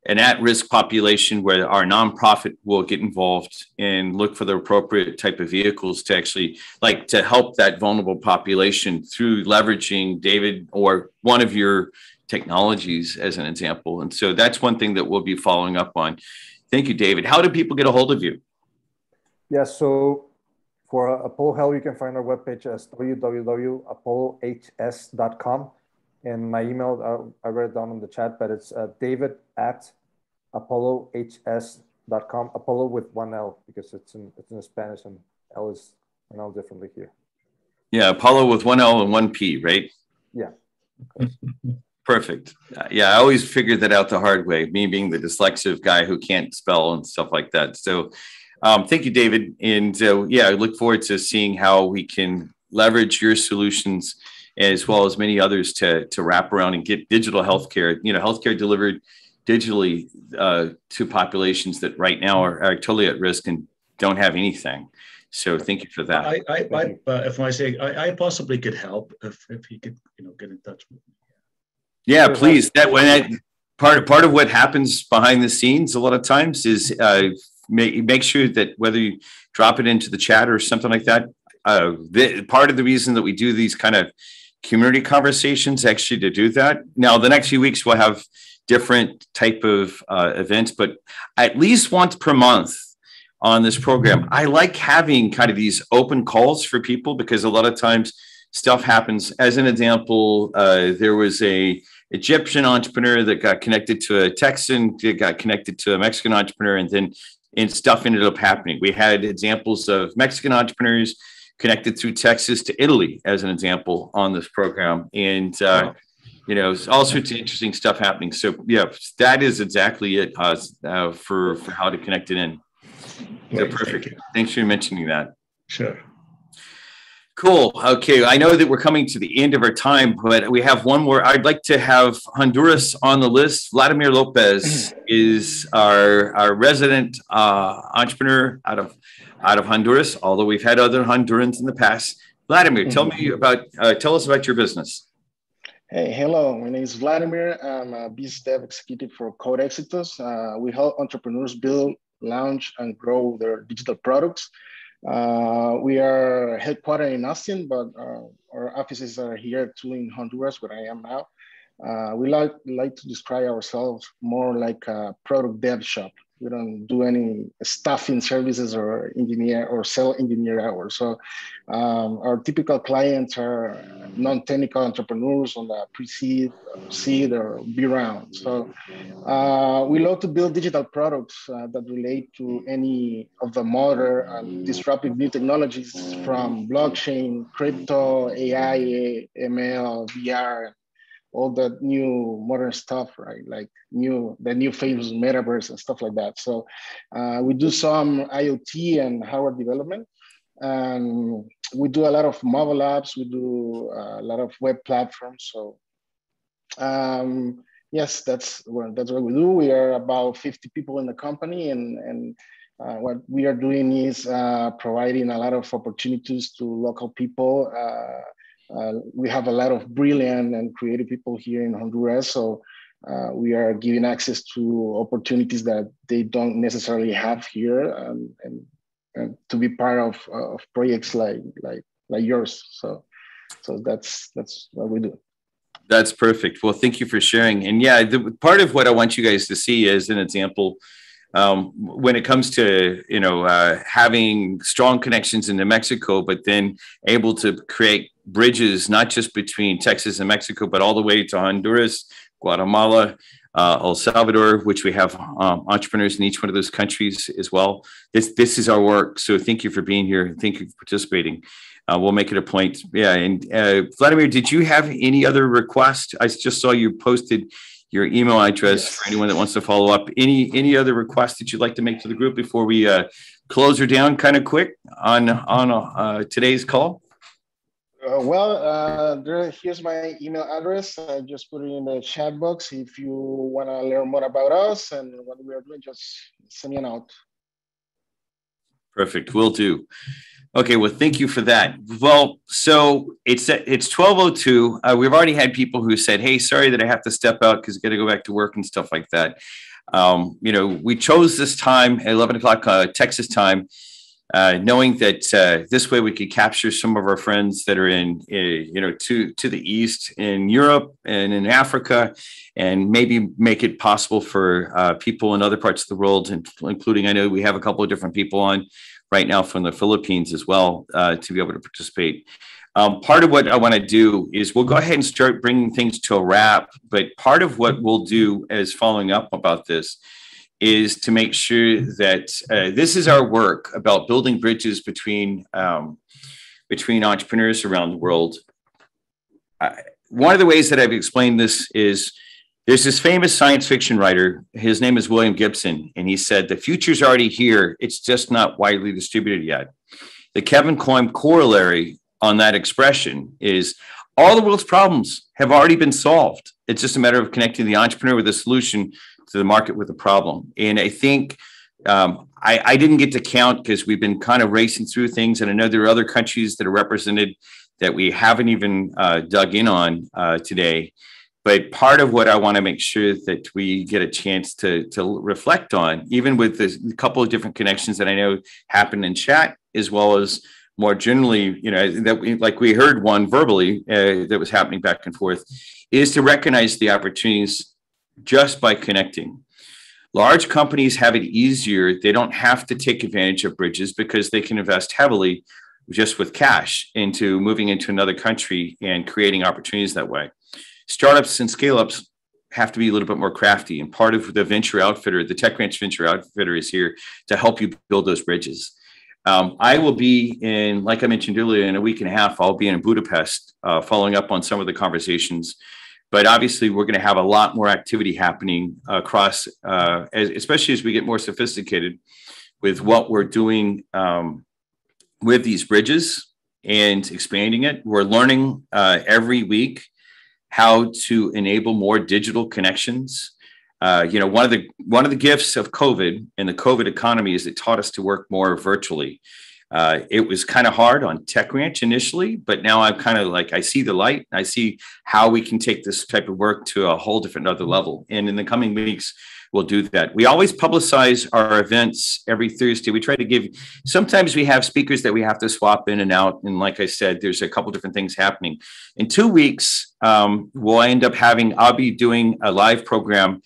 Speaker 1: at-risk population where our nonprofit will get involved and look for the appropriate type of vehicles to actually to help that vulnerable population through leveraging David or one of your technologies as an example. And so that's one thing that we'll be following up on. Thank you, David. How do people get a hold of you?
Speaker 10: Yeah, so for Apollo Health, you can find our webpage as www.apollohs.com. And my email, I read it down in the chat, but it's david@apollohs.com. Apollo with one L because it's in Spanish and L is pronounced differently here. Yeah,
Speaker 1: Apollo with one L and one P, right?
Speaker 10: Yeah.
Speaker 1: Perfect. Yeah, I always figured that out the hard way, me being the dyslexic guy who can't spell and stuff like that. So thank you, David. And I look forward to seeing how we can leverage your solutions as well as many others to wrap around and get digital healthcare, healthcare delivered digitally to populations that right now are totally at risk and don't have anything. So thank you for that.
Speaker 7: If I say, I possibly could help if he could, get in touch with me.
Speaker 1: Yeah, please. Part of what happens behind the scenes a lot of times is make sure that whether you drop it into the chat or something like that, part of the reason that we do these kind of community conversations actually to do that. Now, the next few weeks we'll have different type of events, but at least once per month on this program, I like having kind of these open calls for people because a lot of times stuff happens. As an example, there was a Egyptian entrepreneur that got connected to a Texan, that got connected to a Mexican entrepreneur, and stuff ended up happening. We had examples of Mexican entrepreneurs connected through Texas to Italy as an example on this program. And, all sorts of interesting stuff happening. So yeah, that is exactly it for how to connect it in. So perfect. Thanks for mentioning that.
Speaker 7: Sure.
Speaker 1: Cool. Okay. I know that we're coming to the end of our time, but we have one more. I'd like to have Honduras on the list. Vladimir Lopez is our resident entrepreneur out of Honduras, although we've had other Hondurans in the past. Vladimir, tell us about your business.
Speaker 11: Hey, hello. My name is Vladimir. I'm a business dev executive for Code Exitus. We help entrepreneurs build, launch, and grow their digital products. We are headquartered in Austin, but our offices are here too in Honduras, where I am now. We like to describe ourselves more like a product dev shop. We don't do any staffing services or engineer or sell engineer hours. So our typical clients are non-technical entrepreneurs on the pre-seed, seed, or B round. So we love to build digital products that relate to any of the modern and disruptive new technologies from blockchain, crypto, AI, ML, VR, all that new modern stuff, right? Like the new famous metaverse and stuff like that. So we do some IoT and hardware development. And we do a lot of mobile apps. We do a lot of web platforms. So yes, that's what we do. We are about 50 people in the company, and what we are doing is providing a lot of opportunities to local people. We have a lot of brilliant and creative people here in Honduras, so we are giving access to opportunities that they don't necessarily have here, and to be part of projects like yours. So So that's what we do.
Speaker 1: That's perfect. Well, thank you for sharing. And yeah, part of what I want you guys to see as an example, when it comes to, having strong connections into Mexico, but then able to create bridges, not just between Texas and Mexico, but all the way to Honduras, Guatemala, El Salvador, which we have entrepreneurs in each one of those countries as well. This is our work. So thank you for being here. Thank you for participating. We'll make it a point. Yeah. And Vladimir, did you have any other requests? I just saw you posted your email address for anyone that wants to follow up. Any other requests that you'd like to make to the group before we close her down kind of quick on today's call?
Speaker 11: Here's my email address. I just put it in the chat box. If you want to learn more about us and what we are doing, just send me a note.
Speaker 1: Perfect. Will do. Okay. Well, thank you for that. Well, so it's 12:02. We've already had people who said, "Hey, sorry that I have to step out because I got to go back to work and stuff like that." We chose this time at 11 o'clock Texas time, knowing that this way we could capture some of our friends that are in, to the east in Europe and in Africa, and maybe make it possible for people in other parts of the world, including, I know we have a couple of different people on right now from the Philippines as well, to be able to participate. Part of what I want to do is we'll go ahead and start bringing things to a wrap, but part of what we'll do as following up about this is to make sure that this is our work about building bridges between entrepreneurs around the world. One of the ways that I've explained this is there's this famous science fiction writer. His name is William Gibson, and he said, "The future's already here. It's just not widely distributed yet." The Kevin Koym corollary on that expression is all the world's problems have already been solved. It's just a matter of connecting the entrepreneur with a solution to the market with a problem. And I think I didn't get to count because we've been kind of racing through things. And I know there are other countries that are represented that we haven't even dug in on today. But part of what I want to make sure that we get a chance to reflect on, even with a couple of different connections that I know happen in chat, as well as more generally, that we heard one verbally that was happening back and forth, is to recognize the opportunities just by connecting. Large companies have it easier. They don't have to take advantage of bridges because they can invest heavily just with cash into moving into another country and creating opportunities that way. Startups and scale-ups have to be a little bit more crafty. And part of the venture outfitter, the Tech Ranch Venture Outfitter, is here to help you build those bridges. I will be in, like I mentioned earlier, in a week and a half, I'll be in Budapest following up on some of the conversations. But obviously, we're going to have a lot more activity happening across, especially as we get more sophisticated with what we're doing with these bridges and expanding it. We're learning every week how to enable more digital connections. One of the gifts of COVID and the COVID economy is it taught us to work more virtually. It was kind of hard on Tech Ranch initially, but now I'm kind of like, I see the light. I see how we can take this type of work to a whole different other level. And in the coming weeks, we'll do that. We always publicize our events every Thursday. We try to give, sometimes we have speakers that we have to swap in and out. And like I said, there's a couple different things happening. In 2 weeks, we'll end up I'll be doing a live program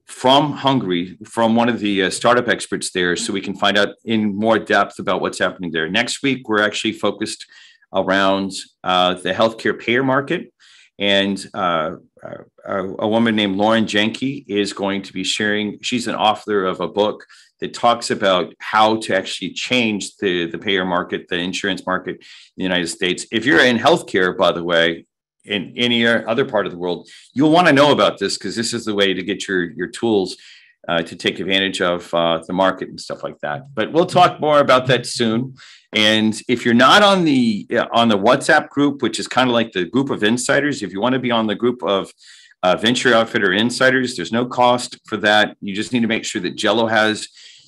Speaker 1: from Hungary, from one of the startup experts there, so we can find out in more depth about what's happening there. Next week, we're actually focused around the healthcare payer market. And a woman named Lauren Jenke is going to be sharing, she's an author of a book that talks about how to actually change the payer market, the insurance market in the United States. If you're in healthcare, by the way, in any other part of the world, you'll want to know about this because this is the way to get your tools to take advantage of the market and stuff like that. But we'll talk more about that soon. And if you're not on the WhatsApp group, which is kind of like the group of insiders, if you want to be on the group of Venture Outfitter insiders, there's no cost for that. You just need to make sure that Jello has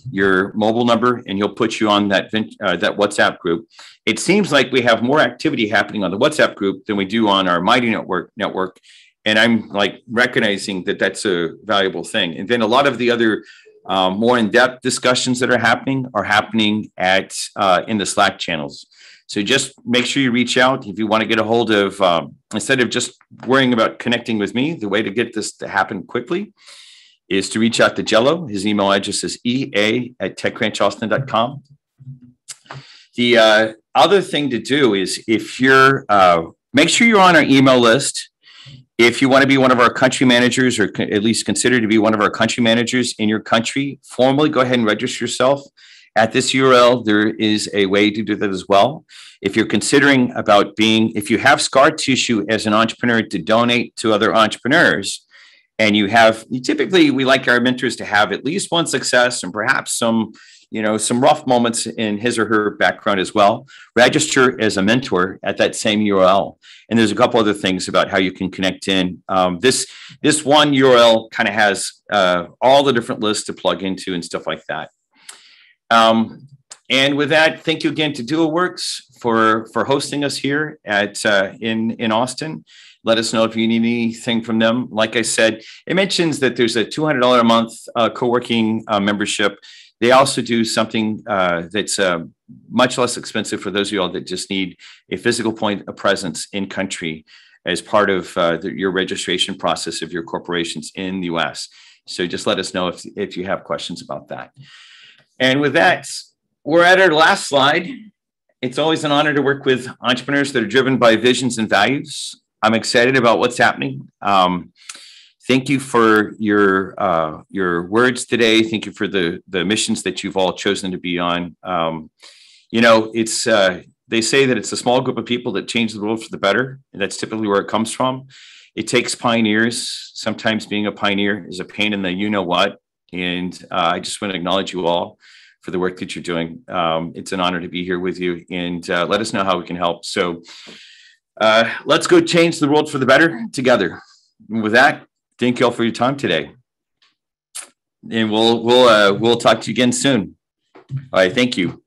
Speaker 1: your mobile number and he'll put you on that WhatsApp group. It seems like we have more activity happening on the WhatsApp group than we do on our Mighty Network. And I'm like recognizing that that's a valuable thing. And then a lot of the other more in-depth discussions that are happening at in the Slack channels. So just make sure you reach out if you want to get a hold of, instead of just worrying about connecting with me, the way to get this to happen quickly is to reach out to Jello. His email address is ea@techcrunchaustin.com. The other thing to do is if you're, make sure you're on our email list. If you want to be one of our country managers, or at least consider to be one of our country managers in your country, formally go ahead and register yourself. At this URL, there is a way to do that as well. If you're considering about being, if you have scar tissue as an entrepreneur to donate to other entrepreneurs, and you have, typically we like our mentors to have at least one success and perhaps some, some rough moments in his or her background as well. Register as a mentor at that same URL. And there's a couple other things about how you can connect in. This one URL kind of has all the different lists to plug into and stuff like that. And with that, thank you again to DuoWorks for hosting us here at in Austin. Let us know if you need anything from them. Like I said, it mentions that there's a $200 a month co-working membership. They also do something that's much less expensive for those of you all that just need a physical point of presence in country as part of your registration process of your corporations in the US. So just let us know if you have questions about that. And with that, we're at our last slide. It's always an honor to work with entrepreneurs that are driven by visions and values. I'm excited about what's happening. Thank you for your words today. Thank you for the missions that you've all chosen to be on. It's they say that it's a small group of people that change the world for the better. And that's typically where it comes from. It takes pioneers. Sometimes being a pioneer is a pain in the you-know-what. And I just want to acknowledge you all for the work that you're doing. It's an honor to be here with you, and let us know how we can help. So let's go change the world for the better together. And with that, thank you all for your time today. And we'll talk to you again soon. All right, thank you.